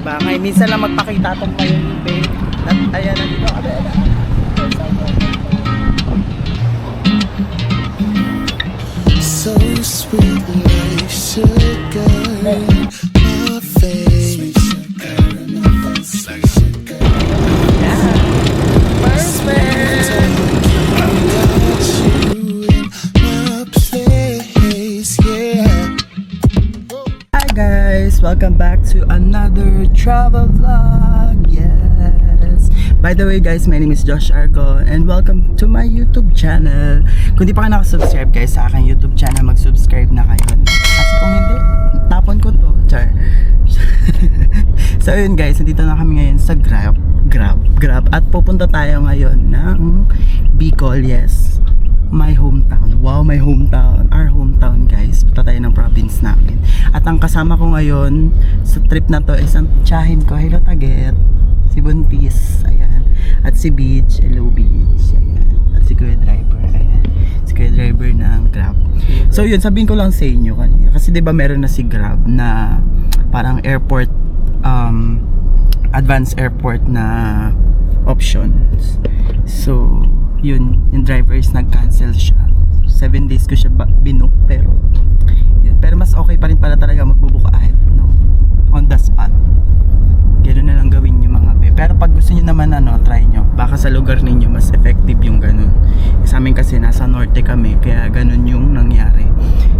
Bangay, minsan lang magpakita tong ngayon, babe. At ayan, nandito kami. So sweet like sugar in my face. Hi guys, welcome back to another travel vlog. Yes. By the way guys, my name is Josh Argon and welcome to my YouTube channel. Kung di pa ka nakasubscribe guys sa aking YouTube channel, mag-subscribe na kayo. Kasi kung hindi, tapon ko to. Char. So yun guys, nandito na kami ngayon sa Grab. At pupunta tayo ngayon ng Bicol, yes. My hometown. Wow, my hometown. Our hometown guys. Punta tayo ng province namin. At ang kasama ko ngayon sa trip na to is ang tiyahin ko. Hello Taget. Si Buntis. Ayan. At si Beach. Hello Beach. Ayan. At si Kuya Driver. Ayan. Si Kuya Driver ng Grab. So yun, sabihin ko lang sa inyo kanina. Kasi diba meron na si Grab na parang airport, advanced airport na options. So yun, yung driver is nag-cancel siya. 7 days ko siya binook, pero yun. Pero mas okay pa rin pala talaga magbubook ahead, no? On the spot. Ganoon na lang gawin yung mga be. Pero pag gusto niyo naman try nyo. Baka sa lugar ninyo mas effective yung ganun. Sa amin kasi nasa norte kami, kaya ganun yung nangyari.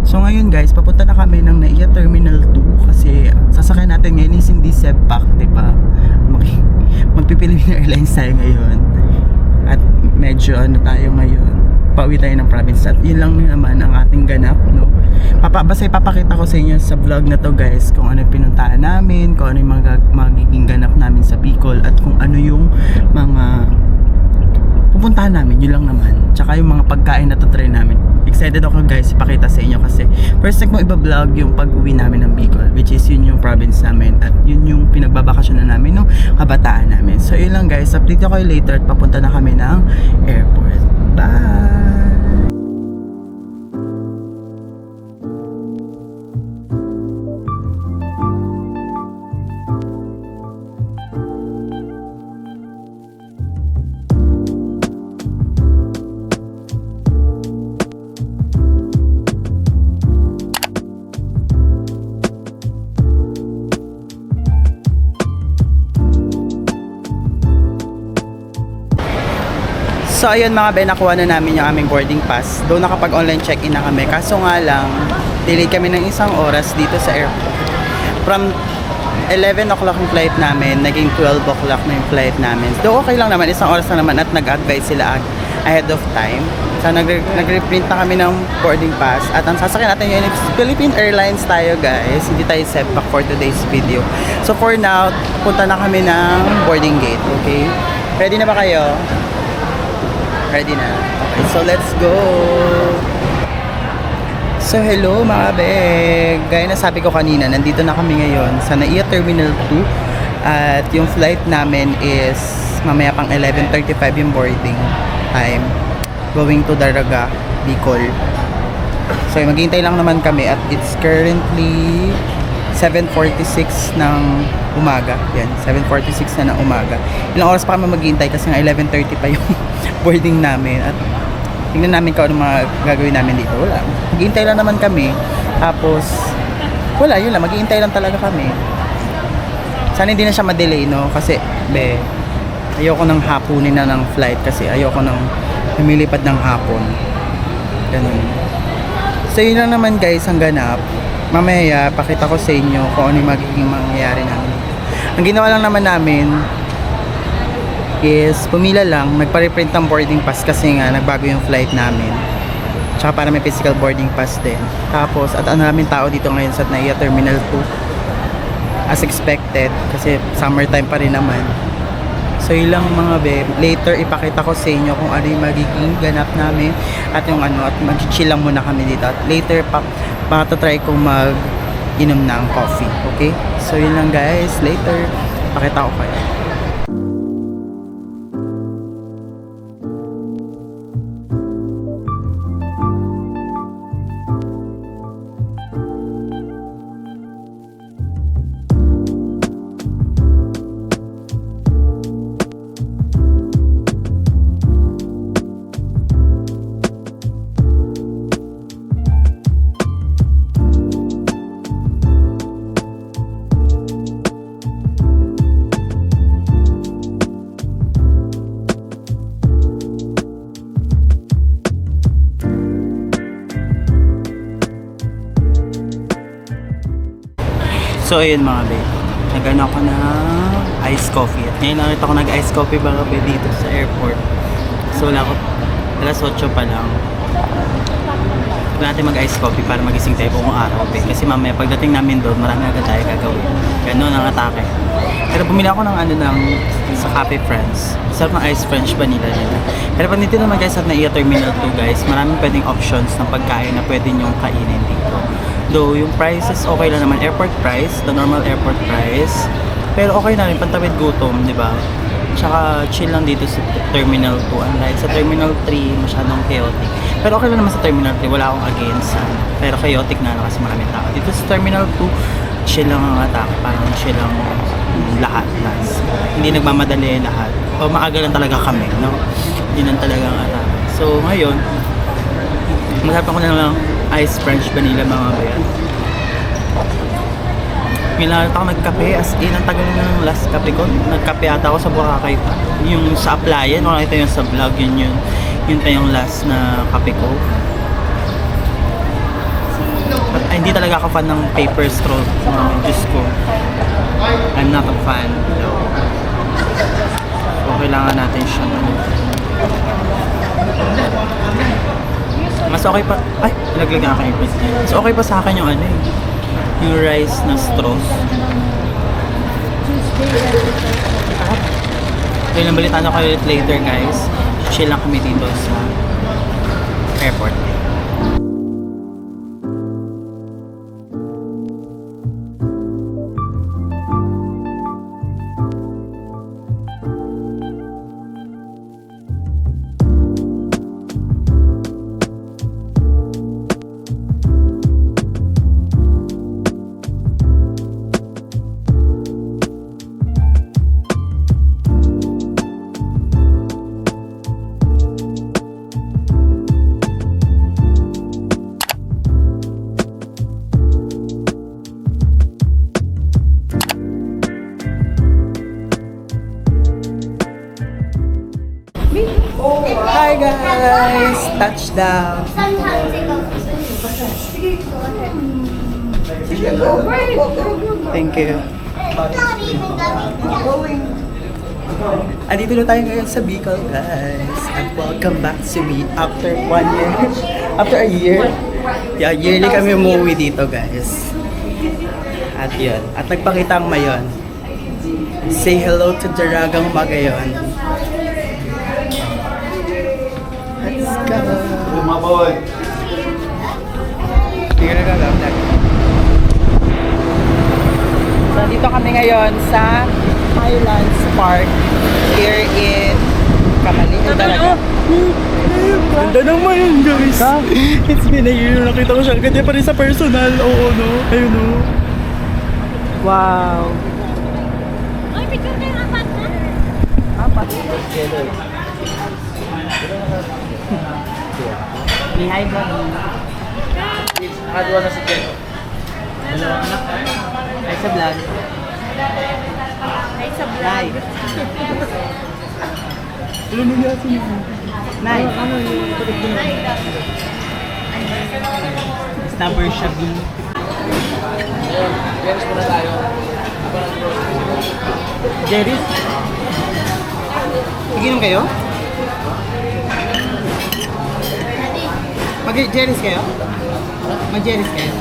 So ngayon guys, papunta na kami ng NAIA Terminal 2 kasi sasakyan natin ngayon is hindi Sebpak, diba? Magpipilipinas Airlines tayo ngayon. At medyo tayo ngayon, pauwi tayo ng province. At yun lang naman ang ating ganap, no? Basta ipapakita ko sa inyo sa vlog na to guys, kung ano yung pinuntahan namin, kung ano yung magiging ganap namin sa Bicol, at kung ano yung mga pupuntahan namin, yun lang naman. Tsaka yung mga pagkain na to try namin. Excited ako guys, ipakita sa inyo kasi first time kong iba-vlog yung pag-uwi namin ng Bicol, which is yun yung province namin at yun yung pinagbabakasyon na namin nung kabataan namin. So yun lang guys, update ko kayo later at papunta na kami ng airport. Bye! So ayun mga be, nakuha na namin yung aming boarding pass. Doon nakapag online check-in na kami. Kaso nga lang, delay kami ng isang oras dito sa airport. From 11 o'clock yung flight namin, naging 12 o'clock na yung flight namin. Though okay lang naman, isang oras na naman at nag-advise sila ahead of time. So nag-reprint na kami ng boarding pass. At ang sasakyan natin yun is Philippine Airlines tayo guys. Hindi tayo Sebpak for today's video. So for now, punta na kami ng boarding gate. Okay? Ready na ba kayo? Ready na. Okay, so let's go. So hello mga beg. Gaya na sabi ko kanina, nandito na kami ngayon sa NAIA Terminal 2. At yung flight namin is mamaya pang 11:35 yung boarding time. Going to Daraga, Bicol. So maghihintay lang naman kami at it's currently 7:46 ng umaga. Yan, 7:46 na ng umaga. Ilang oras pa kami maghihintay kasi nga 11:30 pa yung boarding namin. At tingnan namin kung ano mga gagawin namin dito. Wala. Maghihintay lang naman kami. Tapos, wala, yun lang. Maghihintay lang talaga kami. Sana hindi na siya ma-delay, no? Kasi, ayoko nang hapunin na ng flight kasi ayoko nang lumilipad ng hapon. Ganun. So, yun lang naman guys, ang ganap. Mamaya, pakita ko sa inyo kung ano yung magiging mangyayari namin. Ang ginawa lang naman namin is pumila lang, nagpa-reprint ng boarding pass kasi nga nagbago yung flight namin. Tsaka para may physical boarding pass din. Tapos, at ang daming tao dito ngayon sa NAIA Terminal 2. As expected, kasi summertime pa rin naman. So yun lang mga be, later ipakita ko sa inyo kung ano yung magiging ganap namin at yung at mag-chill lang muna kami dito. At later baka try kong mag-inom ng coffee, okay? So yun lang guys, later pakita ko kayo. So ayun mga babe, nagano ako ng iced coffee. At ngayon nakita ko nag-iced coffee mga babe dito sa airport. So wala ko, alas 8 pa lang. Huwag natin mag-iced coffee para magising tayo buong araw babe. Kasi mamaya pagdating namin doon, marami agad tayo gagawin. Ganun ang atake. Pero bumili ako ng sa Cafe Friends. Sarap ng iced French vanilla nila. Pero pag dito naman guys, sa NAIA Terminal 2 guys, maraming pwedeng options ng pagkain na pwede nyong kainin dito. Though yung prices okay lang naman, airport price, the normal airport price. Pero okay na rin, pantawid gutom, di ba? Tsaka chill lang dito sa Terminal 2. Unlike sa Terminal 3, masyadong chaotic. Pero okay lang naman sa Terminal 3, wala akong against. Pero chaotic na kasi maraming tao. Dito sa Terminal 2, chill lang ang atake. Parang chill lang lahat. Hindi nagmamadali lahat. O maaga lang talaga kami, no? Yun lang talaga ang atake. So ngayon, masarap ako na lang iced French vanilla mga bayan. Kailangan ako nagkape, as in, ang tagal na ng last kape ko. Nagkape ata ako sa Boracay pa. Yung sa Applyan, makakita yun sa vlog, yun pa yung last na kape ko. Ay, hindi talaga ako fan ng paper straw. Diyos ko. I'm not a fan. So, kailangan natin siyang mas okay pa, ay, nilaglagan ako yung quiz. Mas okay pa sa akin yung yung rice na straws. Ayun, nabalitaan ako ulit later guys. Chill lang kami dito sa airport. Hi guys! Touchdown! Sometimes it goes. Thank you. Not even going. Andito na tayo ngayon sa Bicol guys. And welcome back to me after 1 year. After a year. Yeah, yearly kami umuwi dito guys. At yun. At nagpakita ang mayon. Say hello to Daragang Magayon. Let's go. My boy. Hindi ka nagagawin. So, dito kami ngayon sa Highlands Park here in Camalian talaga. Ganda naman yun guys. It's been a year. Nakita ko siya. Ganda pa rin sa personal. Oo, no? Ayun, no? Wow. Ay, picture kayo apat na. Apat. Mihay ba? Nakaduwa na si Jen. Ay, sa vlog. Ay, sa Nay. vlog. Ano nangyari niyo? Nay. It's number siya B. Yes, muna tayo. Jerry's? Iginom kayo? Mag-Jerry's kayo? Mag-Jerry's kayo?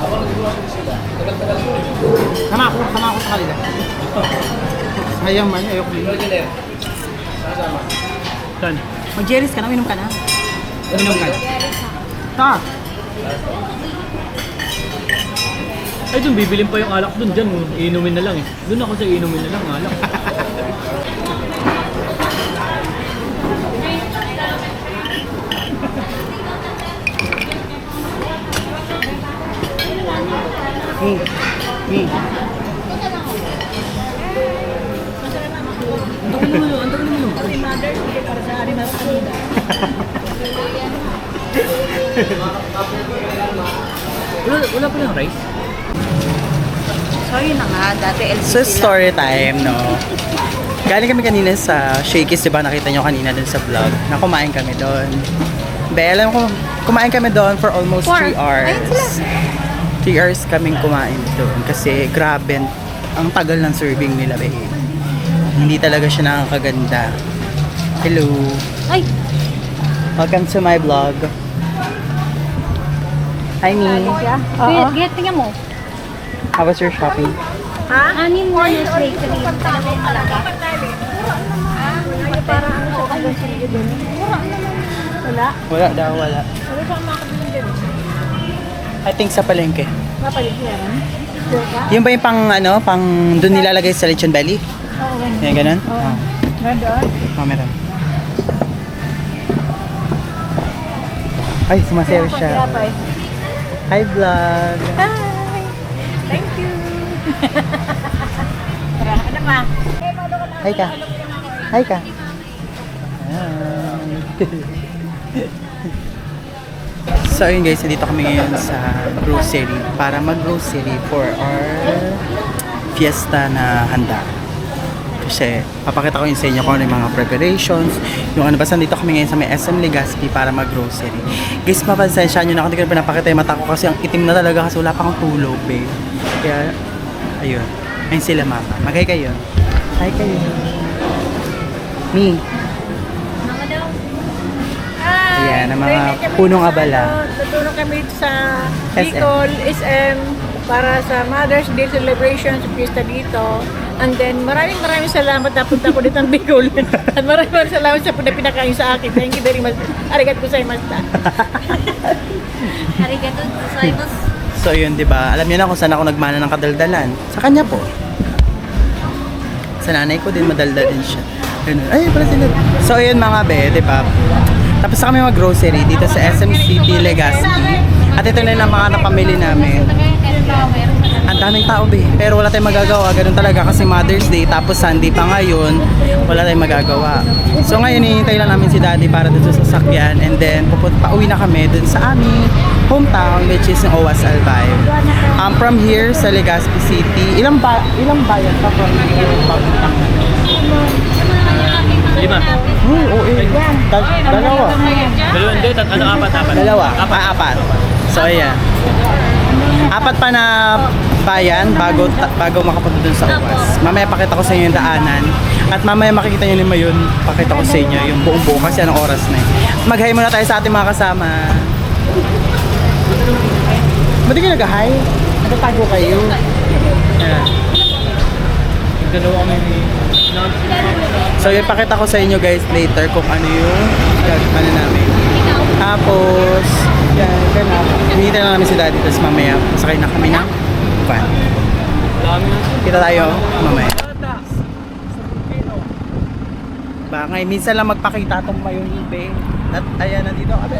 Sama ako sa kanila. Sayang man, ayoko din. Saan? Mag-Jerry's ka na, uminom ka na. Uminom ka na. Ta! Ay, dun, bibilin pa yung alak dun. Dyan, iinumin na lang eh. Dun ako sa iinumin na lang, alak. Wala pa lang rice? So, yun na nga. Dati LCC So, story time, no? Galing kami kanina sa Shakey's, diba? Nakita nyo kanina dun sa vlog na kumain kami doon. Be, alam ko, kumain kami doon for almost 3 hours. Ayun sila. 3 hours kaming kumain doon kasi grabe ang tagal ng serving nila, babe. Hindi talaga siya nakakaganda. Hello. Ay! Welcome to my vlog. Hi, Mi. Get, tingnan mo. How was your shopping? Anim mo yung bakery. Talaga yung malaga. Parang ano siya pag sige doon. Wala? Wala daw, wala. Wala pa makakabili din. I think sa palengke. Mapalit meron? Yung ba yung pang, ano, pang doon nilalagay sa lechon belly? Oo, ganun. Yan, ganun? Oo. Oh. Nandun? Oh, meron. Ay, sumasayaw siya. Hi, vlog. Hi! Thank you! Tara, ano pa? Hi ka. Hi ka. So ayun guys, dito kami ngayon sa grocery para mag-grocery for our fiesta na handa. Kasi papakita ko yun sa inyo kung ano yung mga preparations, yung ano, basta dito kami ngayon sa may SM Legazpi para mag-grocery. Guys, mapasensya nyo na ako, hindi ko na pinapakita yung mata ko kasi ang itim na talaga kasi wala pa akong tulog, babe. Kaya, ayun. Ayun sila, mama. Mag-hi kayo. Hi kayo. Mi. Mama daw. Ayan, ang mga punong abala. Tutulong kami sa SM. Bicol, SM, para sa Mother's Day celebration sa pista dito. And then, maraming salamat na punta ko dito ng Bicol. At maraming salamat sa pinakain sa akin. Thank you very much. Arigatou gozaimasu. Arigatou gozaimasu. So yun, di ba? Alam niyo na kung saan ako nagmana ng kadaldalan. Sa kanya po. Sa nanay ko din, madaldal din siya. Ganun. Ay, pala sila. So yun mga be, di ba? Tapos na kami mag-grocery dito sa SM City, Legazpi. At ito na yung mga napamili namin. Ang daming tao be, pero wala tayong magagawa. Ganun talaga kasi Mother's Day, tapos Sunday pa ngayon, wala tayong magagawa. So ngayon, hinihintay lang namin si Daddy para dun sa sasakyan. And then, pauwi na kami dun sa aming hometown, which is yung OWAS Albay. From here sa Legazpi City, ilang bayan pa from here? Lima. Oo, dalawa. Dalawa, hindi. Apat. Dalawa. Apat. So, ayan. Apat pa na bayan bago makapunta dun sa UAS. Mamaya pakita ko sa inyo yung daanan. At mamaya makikita nyo naman yun. Pakita ko sa inyo yung buong buo kasi anong oras na eh. Mag-hi muna tayo sa ating mga kasama. Ba't di kayo nag-hi? Nagtatago kayo. Ayan. Dalawa kami ni... So, ipakita ko sa inyo guys later kung ano yung ano namin. Tapos, yan, ganun. Hinihintay na namin si Daddy. Tapos mamaya, masakay na kami ng van. Kita tayo mamaya. Baka minsan lang magpakita itong mayong ibe. At ayan, nandito kami.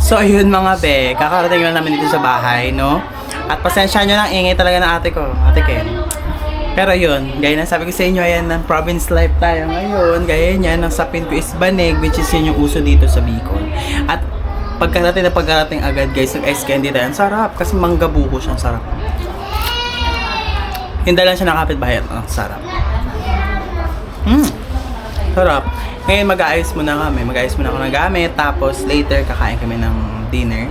So ayun mga be, kakarating lang namin dito sa bahay, no? At pasensya nyo lang, ingay talaga ng ate ko, ate Ken. Pero yun, gaya na sabi ko sa inyo, ayan, ng province life tayo ngayon. Gaya niyan, ang sapin ko is banig, which is yun yung uso dito sa Bicol. At pagkarating agad guys, nag-ice candy tayo. Ang sarap kasi mangga buko siya, ang sarap. Hindi lang siya ng kapitbahay at ang sarap. Sarap. Ngayon mag-aayos muna kami. Mag-aayos muna ako ng gamit. Tapos later kakain kami ng dinner.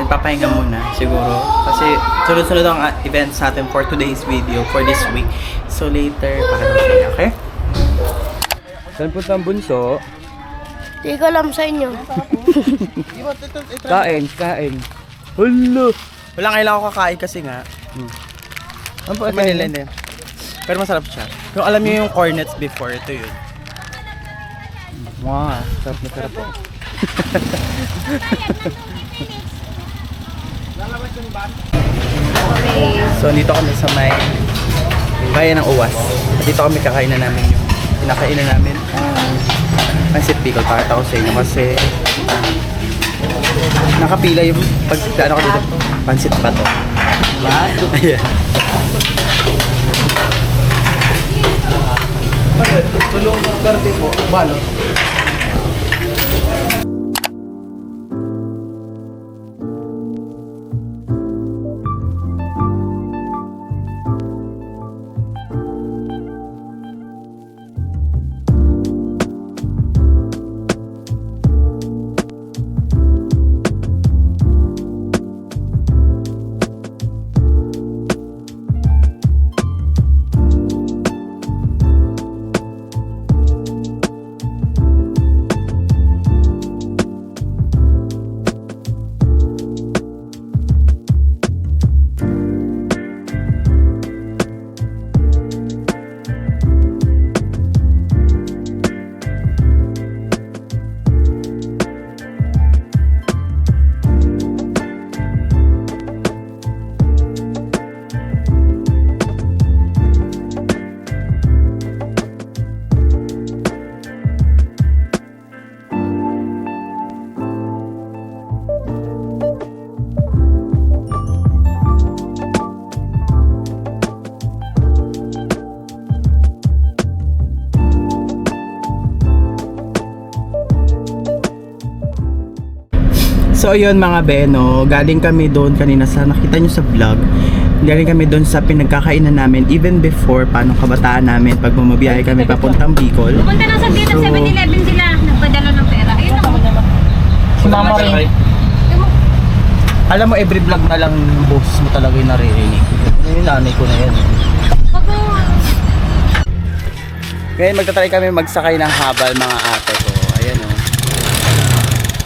Nagpapahinga muna siguro. Kasi sunod-sunod ang events natin for today's video, for this week. So later, pakita ko, okay? Saan punta ang bunso? Di ko alam sa inyo. Kain. Hala! Wala kailangan ko kakain kasi nga. Ano po? Manila din. Pero masarap siya. Kung alam niyo yung cornets before, ito yun. Wow, sarap na sarap po. So, dito kami sa may bayan ng Uwas. At dito kami kakain na namin yung pinakainan namin. Pansit pickle, pakita ko sa inyo kasi nakapila yung pagdaan ko dito. Pansit pa to. Ayan. Tulong ng karte po, balo. So ayun mga beno, galing kami doon kanina sa nakita nyo sa vlog. Galing kami doon sa pinagkakainan namin even before paano kabataan namin pag bumabiyahe kami papuntang Bicol. Punta lang sa dito, 7-Eleven sila. Nagpadala ng pera. Ayun ako. Si Mama rin. Alam mo, every vlog na lang boses mo talaga yung naririnig. Yung nanay ko na yan. Ngayon magtatry kami magsakay ng habal mga ate ko. Ayan o.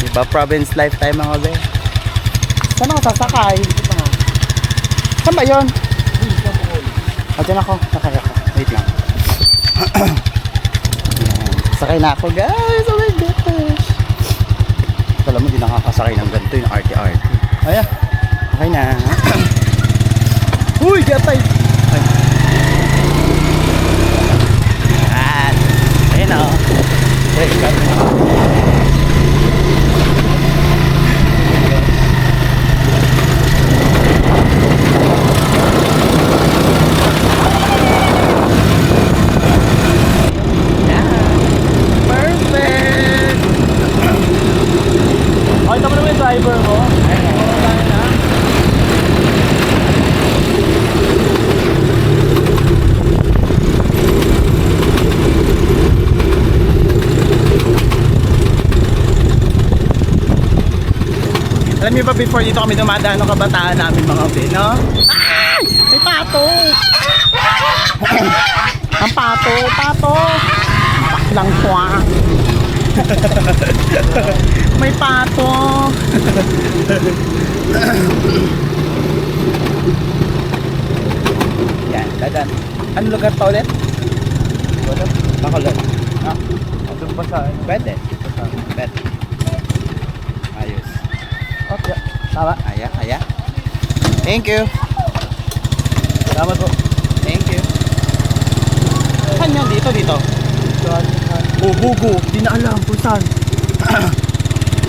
Diba? Province life tayo mga be. Saan ako sasakay? Saan ba yun? Diyan ako. Sakay ako. Wait lang. Sakay na ako guys. Oh my gosh. Alam mo, di nakakasakay ng ganito yung RT-RT. Ayan. Okay na. Uy, gatay. Ayan o. Perfect! Okay, tama naman yung driver mo. Alam niyo ba before dito kami dumadaan ng kabataan namin mga be, no? Ay! May pato! Ang pato! Pato! Baklang kwa! May pato! Yan, dadan. Anong lugar pa ulit? Bacolod. Ah, Doon pa sa pwede. Pwede. Ayos. Okay. Tama. Aya. Thank you. Salamat po. Thank you. Saan yan? Dito. Bugo. Di na alam kung saan.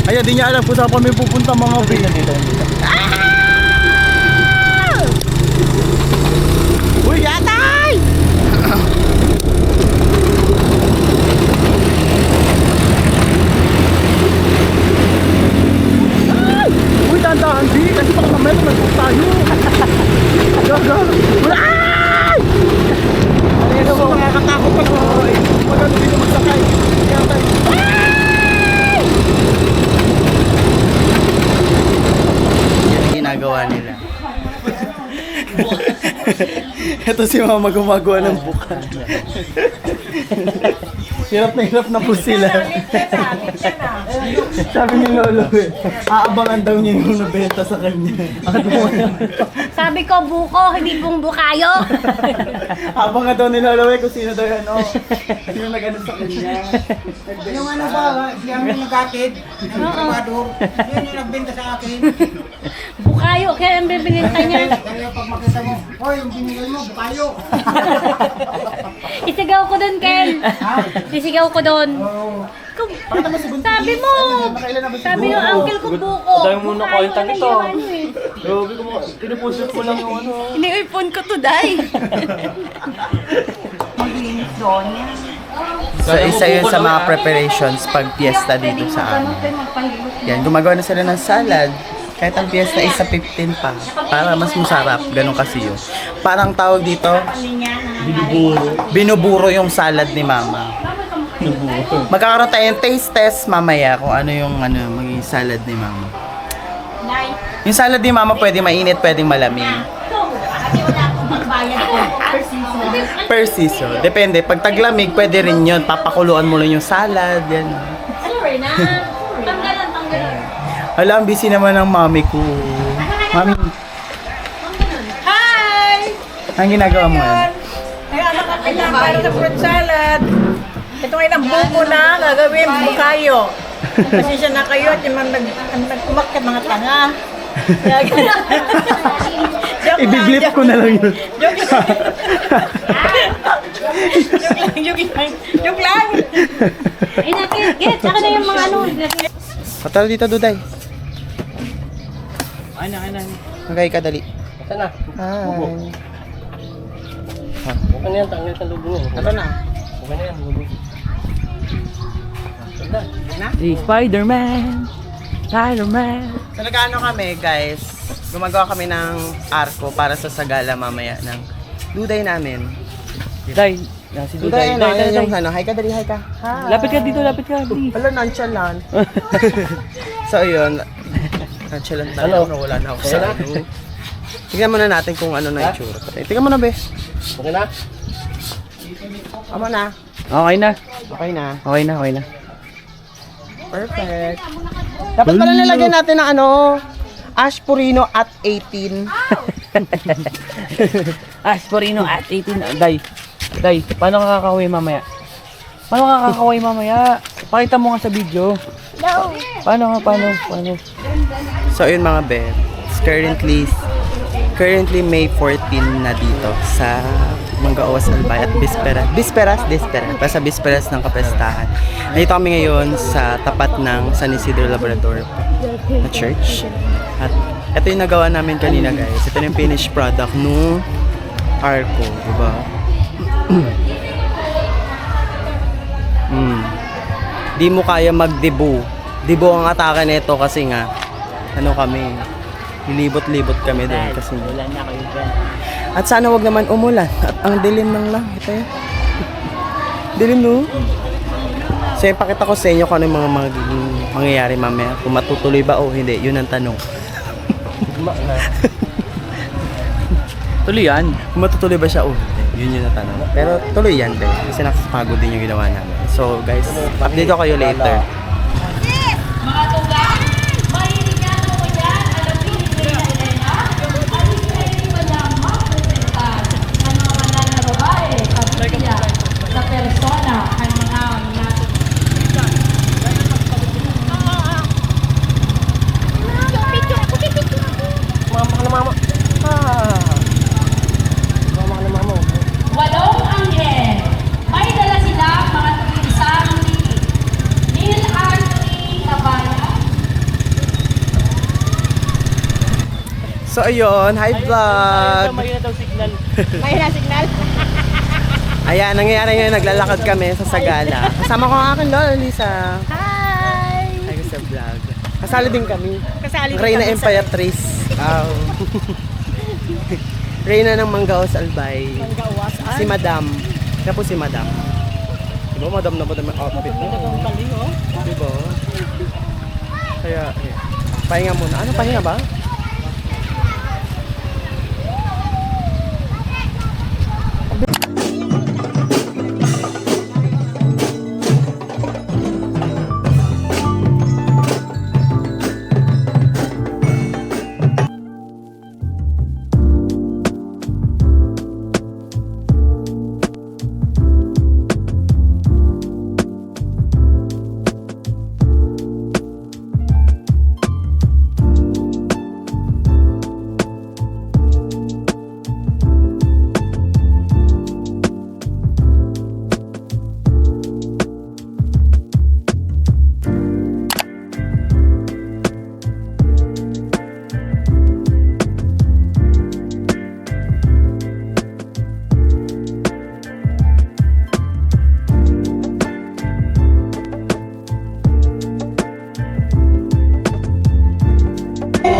Ay, di niya alam kung saan kami pupunta mga be. Dito. Uy, yatay! Ay! Ano mo, nakakatakot pa naman. Pag ano dito magsakay. Kaya tayo. Yan ang ginagawa nila. Ito si mama gumagawa ng buka. Hirap na po sila. Sabi ni Lolo aabangan daw niya yung nabenta sa kanya. Sabi ko, buko, hindi pong bukayo. Abangan daw ni Lolo kung sino daw yan. Sino nag-ano sa kanya. Yung ano ba, siyang nag-atid, yung trabador, yun yung nagbenta sa akin. Bukayo, kaya ang bibininta niya. Kaya pag makita mo, hoy, yung binigay mo, bukayo. Isigaw ko doon, Ken. Isigaw ko doon. Sabi mo, sabi ng uncle ko buko. Dahil mo na Bukayo, kwenta ano nito. yung ano eh. Grabe ko mo, pinupusot mo lang yung ano. Ini-phone ko to, Day. Maglinis doon yan. So isa yun sa mga preparations pag piyesta dito sa amin. Yan, gumagawa na sila ng salad. Kahit ang piyesta is sa 15 pa. Para mas masarap. Ganun kasi yun. Parang tawag dito, binuburo yung salad ni mama. Magkakaroon tayo ng taste test mamaya kung ano yung maging salad ni mama. Yung salad ni mama pwede mainit, pwedeng malamig. Per season. Depende. Pag taglamig, pwede rin yun. Papakuluan mo lang yung salad. Yan. Sorry na. Tanggalan. Hala, ang busy naman ng mami ko. Mami, Hi! ang ginagawa mo yan? Ay, anak ka para sa fruit salad. Ito ngayon ang buko na gagawin, bukayo. Kasi siya na kayo at yung mga nag-umakyat mga tanga. Ibiblip ko na lang yun. Joke lang. Ay, nakikit. Saka na yung mga ano. Patal dito, Duday. Ay na. Okay ka, dali. Saan na? Hi. Okay na yan, tanggal sa lubo mo. Ano na? Okay na yan, lubo. Si Spider-Man. So nag-ano kami, guys. Gumagawa kami ng arko para sa sagala mamaya ng Duday namin. Day, si Duday, yung ano. Hi ka, dali, hi ka. Hi. Lapit ka dito, lapit ka. Hello, nonchalant. So, yun. Nonchalant na ako. Wala na ako sa ano. Tignan muna natin kung ano na yung tsura. Tignan mo na, be. Okay na? Ama na. Okay na. Okay na. Okay na. Perfect. Dapat pala nilagyan natin ng ano, Aspurino at 18. Aspirino at 18. Day, paano ka kakaway mamaya? Pakita mo nga sa video. No. Paano? So, yun mga be. Currently May 14 na dito sa Mangaowas Albay at Bisperas. Sa Bisperas ng Kapestahan. Nandito kami ngayon sa tapat ng San Isidro Labrador na church. At ito yung nagawa namin kanina, guys. Ito yung finished product nung arko, diba? Di mo kaya mag-debo. Debo ang atake nito kasi nga ano kami, lilibot-libot kami doon kasi Wala na kayo dyan. at sana wag naman umulan at ang dilim ng langit eh. Dilim no? So ipakita ko sa inyo kung ano yung mga mangyayari mamaya, kung matutuloy ba o hindi, yun ang tanong. Tuloy yan. Kung matutuloy ba siya o hindi, yun yung tanong. Pero tuloy yan be, kasi nakapagod din yung ginawa namin. So guys, update ko kayo later. Walong anghel. May dala sila mga tulisang Neil Arthur Tabaya. So ayun, hi vlog! May na daw signal. Ayan, nangyayari ngayon, naglalakad kami sa Sagala. Kasama ko ang aking lola, Lisa. Hi! Hi sa vlog. Kasali din kami. Kasali din Reyna kami sa- Emperatrice. Reyna ng Mangaos Albay. Si Madam. Kaya po si Madam. Diba, Madam na Madam ang outfit mo? Diba? Kaya, pahinga muna. Ano, pahinga ba?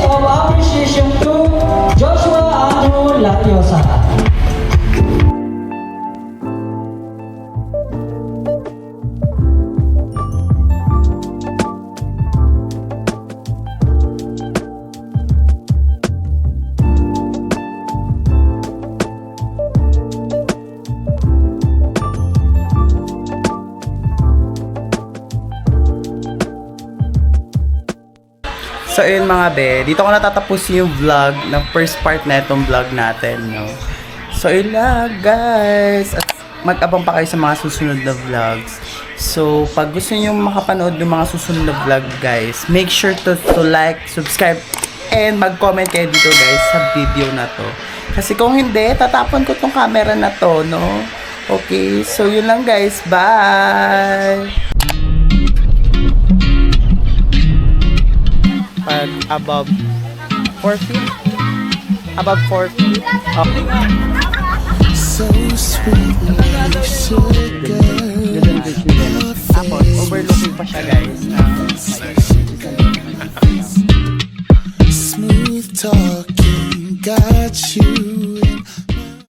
Of appreciation to Joshua Andrew Lariosa. So yun mga be, dito ko natatapusin yung vlog ng first part na itong vlog natin, no? So yun lang guys, at mag-abang pa kayo sa mga susunod na vlogs. So pag gusto niyo makapanood ng mga susunod na vlog guys, make sure to like, subscribe, and mag-comment kayo dito guys sa video na to. Kasi kung hindi, tatapon ko tong camera na to, no? Okay, so yun lang guys, bye! Pag above 4 feet? Above 4 feet? Okay. So sweet like sugar. Tapos, overlooking pa siya guys. Smooth talking, got you